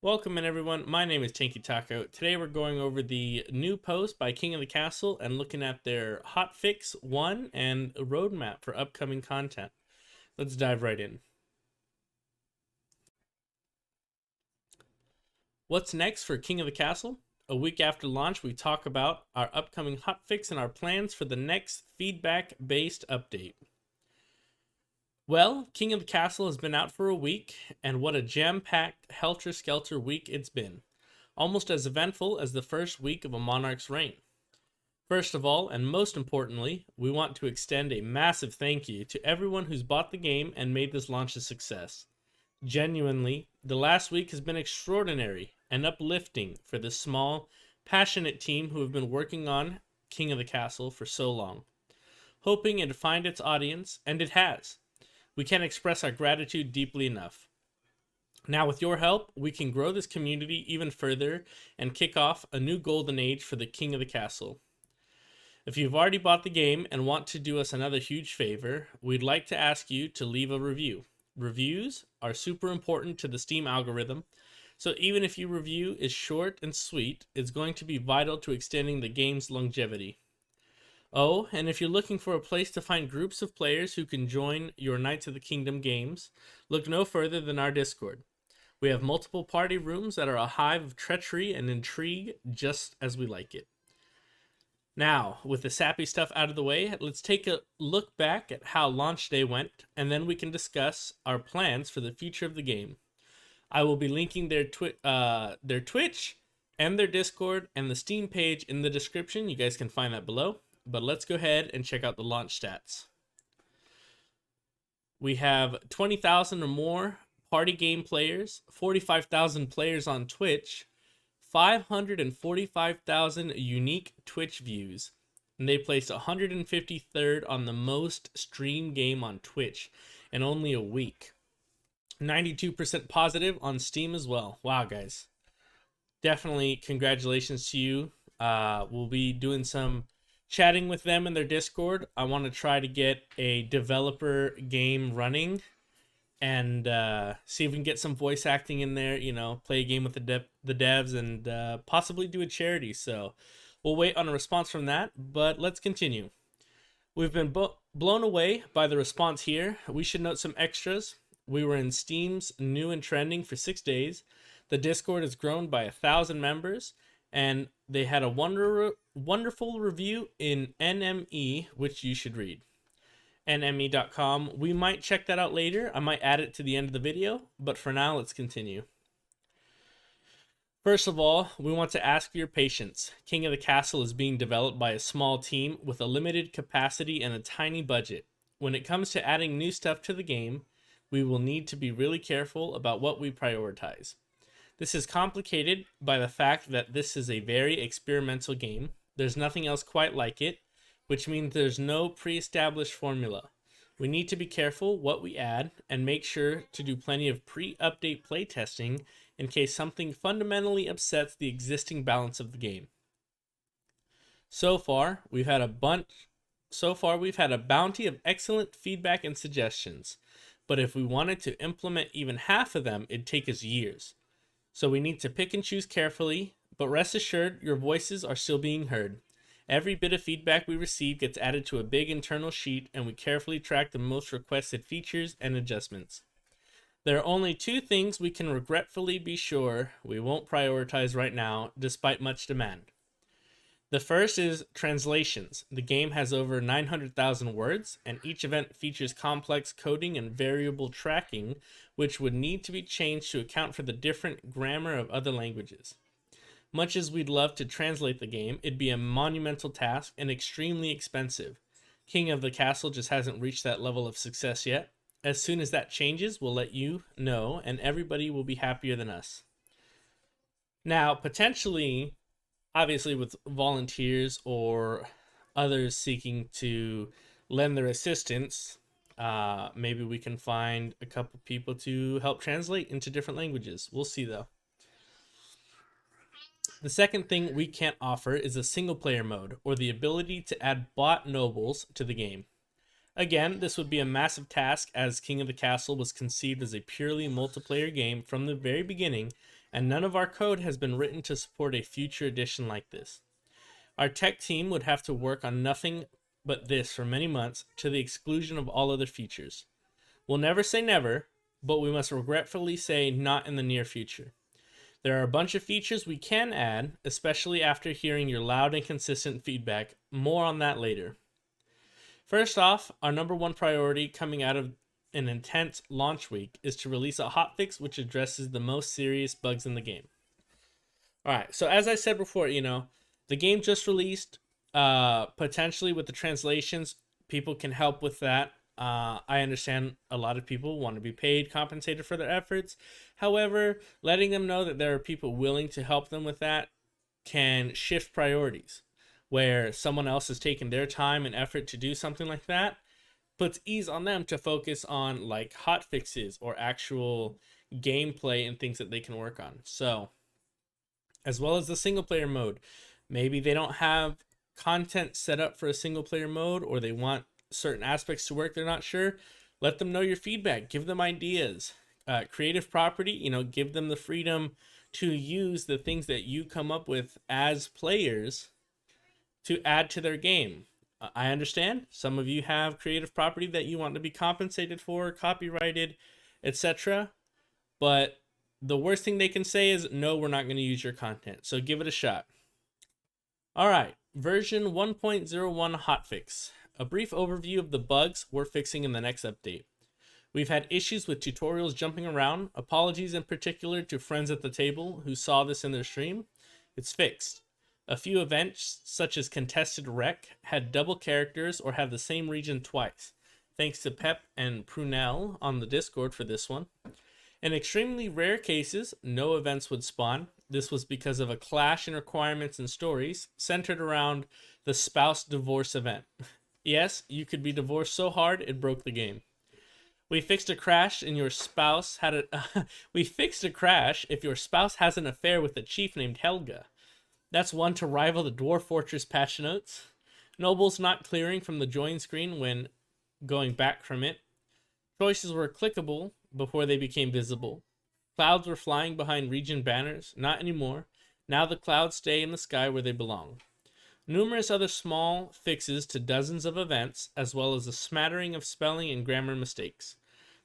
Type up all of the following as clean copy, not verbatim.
Welcome in everyone, my name is Tanky Taco. Today we're going over the new post by King of the Castle and looking at their Hotfix 1 and a roadmap for upcoming content. Let's dive right in. What's next for King of the Castle? A week after launch, we talk about our upcoming hotfix and our plans for the next feedback-based update. Well, King of the Castle has been out for a week, and what a jam-packed, helter-skelter week it's been. Almost as eventful as the first week of a monarch's reign. First of all, and most importantly, we want to extend a massive thank you to everyone who's bought the game and made this launch a success. Genuinely, the last week has been extraordinary and uplifting for this small, passionate team who have been working on King of the Castle for so long, hoping it'd find its audience, and it has. We can't express our gratitude deeply enough. Now, with your help, we can grow this community even further and kick off a new golden age for the King of the Castle. If you've already bought the game and want to do us another huge favor, we'd like to ask you to leave a review. Reviews are super important to the Steam algorithm, so even if your review is short and sweet, it's going to be vital to extending the game's longevity. Oh, and if you're looking for a place to find groups of players who can join your Knights of the Kingdom games, look no further than our Discord. We have multiple party rooms that are a hive of treachery and intrigue, just as we like it. Now, with the sappy stuff out of the way, let's take a look back at how launch day went, and then we can discuss our plans for the future of the game. I will be linking their Twitch and their Discord and the Steam page in the description. You guys can find that below. But let's go ahead and check out the launch stats. We have 20,000 or more party game players, 45,000 players on Twitch, 545,000 unique Twitch views, and they placed 153rd on the most streamed game on Twitch in only a week. 92% positive on Steam as well. Wow, guys. Definitely congratulations to you. We'll be doing some chatting with them in their Discord. I want to try to get a developer game running and see if we can get some voice acting in there, play a game with the devs and possibly do a charity. So we'll wait on a response from that, but let's continue. We've been blown away by the response here. We should note some extras. We were in Steam's new and trending for 6 days. The Discord has grown by 1,000 members, and they had a wonderful review in NME, which you should read. NME.com. We might check that out later. I might add it to the end of the video, but for now, let's continue. First of all, we want to ask for your patience. King of the Castle is being developed by a small team with a limited capacity and a tiny budget. When it comes to adding new stuff to the game, we will need to be really careful about what we prioritize. This is complicated by the fact that this is a very experimental game. There's nothing else quite like it, which means there's no pre-established formula. We need to be careful what we add and make sure to do plenty of pre-update playtesting in case something fundamentally upsets the existing balance of the game. So far, we've had a bounty of excellent feedback and suggestions, but if we wanted to implement even half of them, it'd take us years. So we need to pick and choose carefully, but rest assured your voices are still being heard. Every bit of feedback we receive gets added to a big internal sheet, and we carefully track the most requested features and adjustments. There are only 2 things we can regretfully be sure we won't prioritize right now, despite much demand. The first is translations. The game has over 900,000 words, and each event features complex coding and variable tracking, which would need to be changed to account for the different grammar of other languages. Much as we'd love to translate the game, it'd be a monumental task and extremely expensive. King of the Castle just hasn't reached that level of success yet. As soon as that changes, we'll let you know, and everybody will be happier than us. Now, potentially, obviously with volunteers or others seeking to lend their assistance, maybe we can find a couple people to help translate into different languages. We'll see though. The second thing we can't offer is a single player mode or the ability to add bot nobles to the game. Again, this would be a massive task as King of the Castle was conceived as a purely multiplayer game from the very beginning, and none of our code has been written to support a future edition like this. Our tech team would have to work on nothing but this for many months, to the exclusion of all other features. We'll never say never, but we must regretfully say not in the near future. There are a bunch of features we can add, especially after hearing your loud and consistent feedback. More on that later. First off, our number one priority coming out of an intense launch week is to release a hotfix which addresses the most serious bugs in the game. Alright, so as I said before, the game just released. Potentially with the translations, people can help with that. I understand a lot of people want to be paid, compensated for their efforts. However, letting them know that there are people willing to help them with that can shift priorities. Where someone else has taken their time and effort to do something like that, puts ease on them to focus on like hot fixes or actual gameplay and things that they can work on. So, as well as the single player mode, maybe they don't have content set up for a single player mode, or they want certain aspects to work, they're not sure. Let them know your feedback, give them ideas. Creative property, give them the freedom to use the things that you come up with as players to add to their game. I understand some of you have creative property that you want to be compensated for, copyrighted, etc. But the worst thing they can say is, no, we're not going to use your content. So give it a shot. All right, version 1.01 hotfix. A brief overview of the bugs we're fixing in the next update. We've had issues with tutorials jumping around. Apologies in particular to friends at the table who saw this in their stream. It's fixed. A few events, such as Contested Wreck, had double characters or had the same region twice. Thanks to Pep and Prunell on the Discord for this one. In extremely rare cases, no events would spawn. This was because of a clash in requirements and stories centered around the spouse divorce event. Yes, you could be divorced so hard it broke the game. We fixed a crash and your spouse had a we fixed a crash if your spouse has an affair with a chief named Helga. That's one to rival the Dwarf Fortress patch notes. Nobles not clearing from the join screen when going back from it. Choices were clickable before they became visible. Clouds were flying behind region banners. Not anymore. Now the clouds stay in the sky where they belong. Numerous other small fixes to dozens of events, as well as a smattering of spelling and grammar mistakes.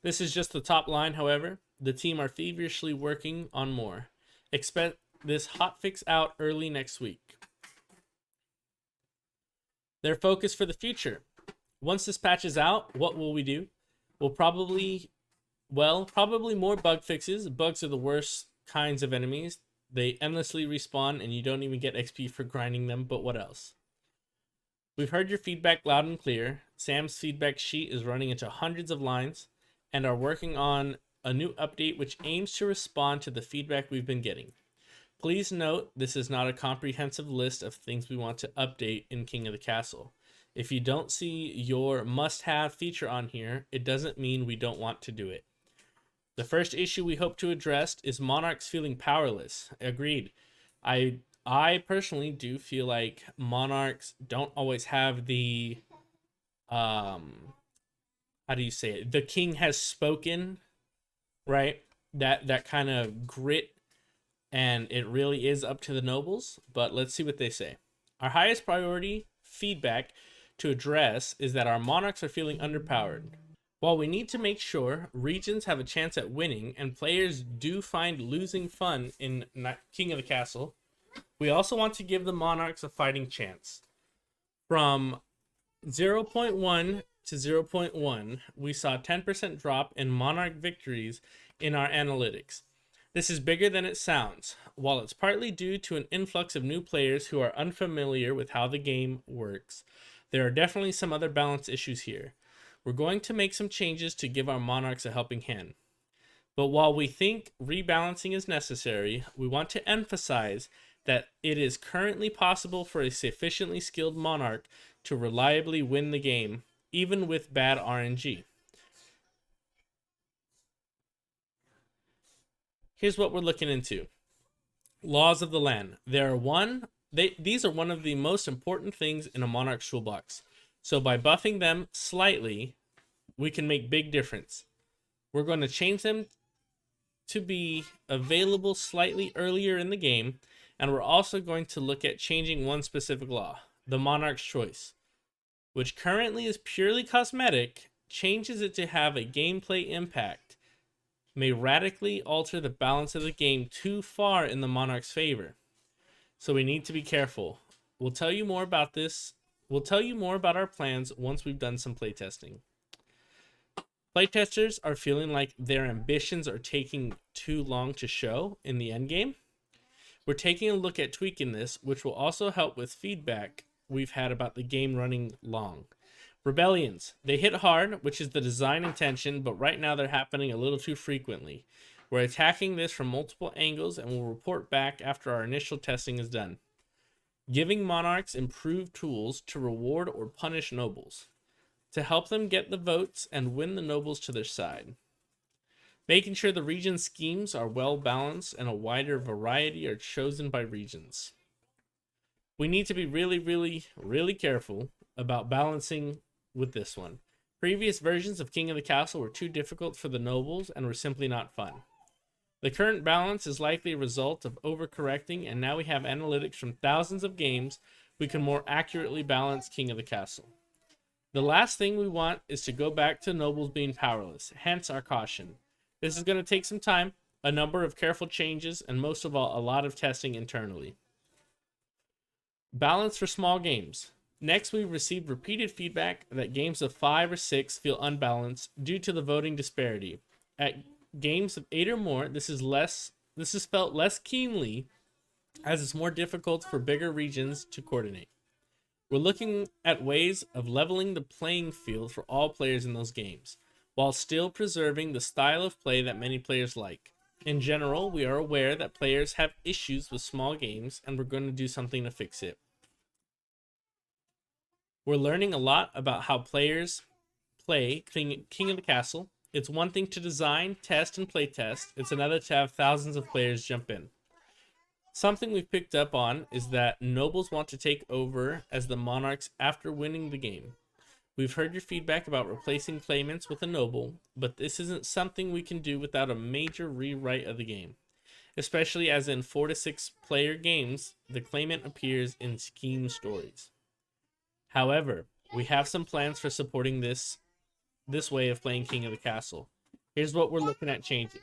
This is just the top line, however. The team are feverishly working on more. Expect this hotfix out early next week. Their focus for the future. Once this patch is out, what will we do? We'll probably more bug fixes. Bugs are the worst kinds of enemies. They endlessly respawn and you don't even get XP for grinding them, but what else? We've heard your feedback loud and clear. Sam's feedback sheet is running into hundreds of lines and are working on a new update which aims to respond to the feedback we've been getting. Please note, this is not a comprehensive list of things we want to update in King of the Castle. If you don't see your must-have feature on here, it doesn't mean we don't want to do it. The first issue we hope to address is monarchs feeling powerless. Agreed. I personally do feel like monarchs don't always have the how do you say it? The king has spoken, right? That kind of grit, and it really is up to the nobles, but let's see what they say. Our highest priority feedback to address is that our monarchs are feeling underpowered. While we need to make sure regions have a chance at winning and players do find losing fun in King of the Castle, we also want to give the monarchs a fighting chance. From 0.1 to 0.1, we saw a 10% drop in monarch victories in our analytics. This is bigger than it sounds. While it's partly due to an influx of new players who are unfamiliar with how the game works, there are definitely some other balance issues here. We're going to make some changes to give our monarchs a helping hand. But while we think rebalancing is necessary, we want to emphasize that it is currently possible for a sufficiently skilled monarch to reliably win the game, even with bad RNG. Here's what we're looking into. Laws of the land. These are one of the most important things in a monarch's toolbox. So by buffing them slightly, we can make big difference. We're going to change them to be available slightly earlier in the game, and we're also going to look at changing one specific law, the Monarch's Choice, which currently is purely cosmetic. Changes it to have a gameplay impact may radically alter the balance of the game too far in the Monarch's favor. So we need to be careful. We'll tell you more about this. We'll tell you more about our plans once we've done some playtesting. Playtesters are feeling like their ambitions are taking too long to show in the endgame. We're taking a look at tweaking this, which will also help with feedback we've had about the game running long. Rebellions. They hit hard, which is the design intention, but right now they're happening a little too frequently. We're attacking this from multiple angles and will report back after our initial testing is done. Giving monarchs improved tools to reward or punish nobles, to help them get the votes and win the nobles to their side. Making sure the region schemes are well balanced and a wider variety are chosen by regions. We need to be really careful about balancing with this one. Previous versions of King of the Castle were too difficult for the nobles and were simply not fun. The current balance is likely a result of overcorrecting, and now we have analytics from thousands of games. We can more accurately balance King of the Castle. The last thing we want is to go back to nobles being powerless, hence our caution. This is going to take some time, a number of careful changes, and most of all, a lot of testing internally. Balance for small games. Next, we've received repeated feedback that games of 5 or 6 feel unbalanced due to the voting disparity. At games of 8 or more, this is felt less keenly, as it's more difficult for bigger regions to coordinate. We're looking at ways of leveling the playing field for all players in those games, while still preserving the style of play that many players like. In general, we are aware that players have issues with small games, and we're going to do something to fix it. We're learning a lot about how players play King of the Castle. It's one thing to design, test, and play test. It's another to have thousands of players jump in. Something we've picked up on is that nobles want to take over as the monarchs after winning the game. We've heard your feedback about replacing claimants with a noble, but this isn't something we can do without a major rewrite of the game. Especially as in 4 to 6 player games, the claimant appears in scheme stories. However, we have some plans for supporting this way of playing King of the Castle. Here's what we're looking at changing.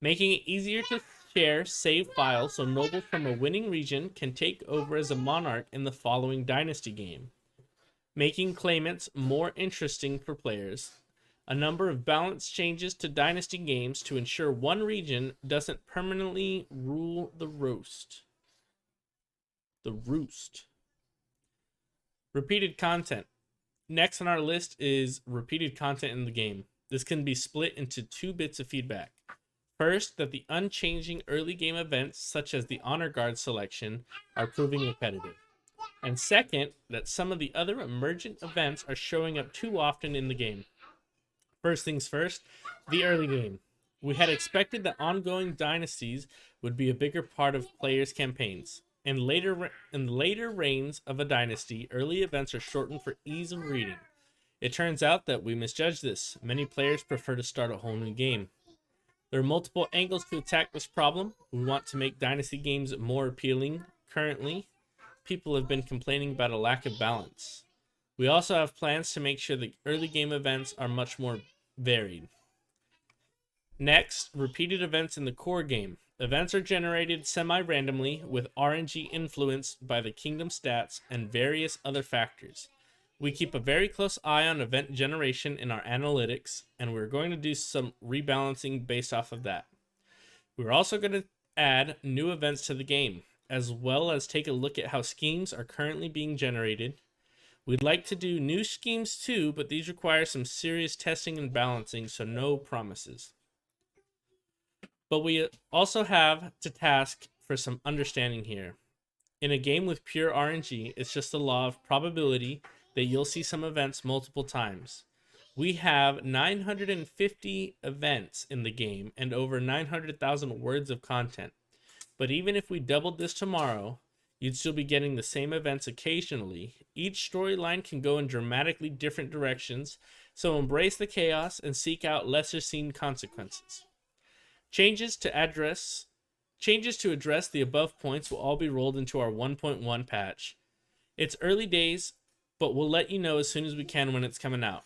Making it easier to share save files so nobles from a winning region can take over as a monarch in the following dynasty game. Making claimants more interesting for players. A number of balance changes to dynasty games to ensure one region doesn't permanently rule the roost. Repeated content. Next on our list is repeated content in the game. This can be split into 2 bits of feedback. First, that the unchanging early game events, such as the Honor Guard selection, are proving repetitive. And second, that some of the other emergent events are showing up too often in the game. First things first, the early game. We had expected that ongoing dynasties would be a bigger part of players' campaigns. In later reigns of a dynasty, early events are shortened for ease of reading. It turns out that we misjudged this. Many players prefer to start a whole new game. There are multiple angles to attack this problem. We want to make dynasty games more appealing. Currently, people have been complaining about a lack of balance. We also have plans to make sure the early game events are much more varied. Next, repeated events in the core game. Events are generated semi-randomly with RNG influenced by the kingdom stats and various other factors. We keep a very close eye on event generation in our analytics, and we're going to do some rebalancing based off of that. We're also going to add new events to the game, as well as take a look at how schemes are currently being generated. We'd like to do new schemes too, but these require some serious testing and balancing, so no promises. But we also have to task for some understanding here. In a game with pure RNG, it's just the law of probability that you'll see some events multiple times. We have 950 events in the game and over 900,000 words of content. But even if we doubled this tomorrow, you'd still be getting the same events occasionally. Each storyline can go in dramatically different directions, so embrace the chaos and seek out lesser seen consequences. Changes to address the above points will all be rolled into our 1.1 patch. It's early days, but we'll let you know as soon as we can when it's coming out.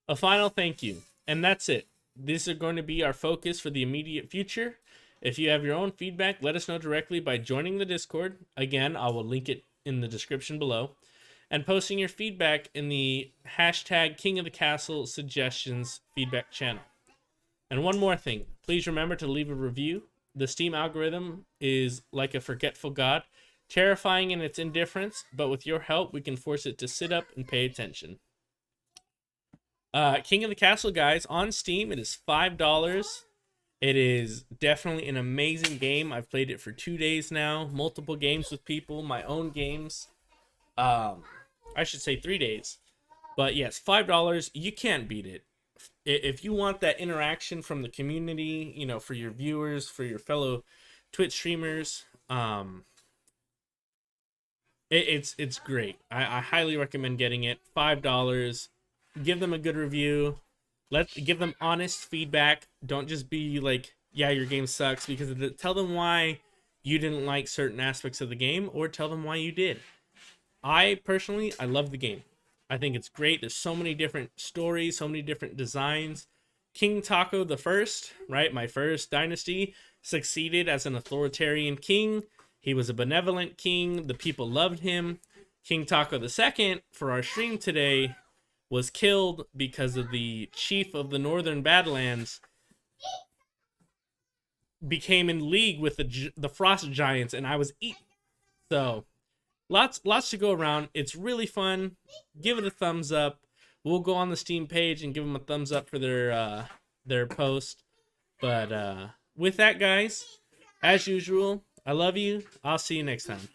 A final thank you, and that's it. These are going to be our focus for the immediate future. If you have your own feedback, let us know directly by joining the Discord. Again, I will link it in the description below. And posting your feedback in the hashtag King of the Castle suggestions feedback channel. And one more thing, please remember to leave a review. The Steam algorithm is like a forgetful god, terrifying in its indifference, but with your help, we can force it to sit up and pay attention. King of the Castle, guys, on Steam, it is $5. It is definitely an amazing game. I've played it for 2 days now, multiple games with people, my own games. I should say 3 days. But yes, $5, you can't beat it. If you want that interaction from the community, you know, for your viewers, for your fellow Twitch streamers, it's great. I highly recommend getting it. $5. Give them a good review. Give them honest feedback. Don't just be like, yeah, your game sucks, because tell them why you didn't like certain aspects of the game, or tell them why you did. I love the game. I think it's great. There's so many different stories, so many different designs. King Taco the First, right, my first dynasty, succeeded as an authoritarian king. He was a benevolent king. The people loved him. King Taco the Second, for our stream today, was killed because of the chief of the Northern Badlands became in league with the Frost Giants, and I was eaten. So lots to go around. It's really fun. Give it a thumbs up. We'll go on the Steam page and give them a thumbs up for their post. But with that, guys, as usual, I love you. I'll see you next time.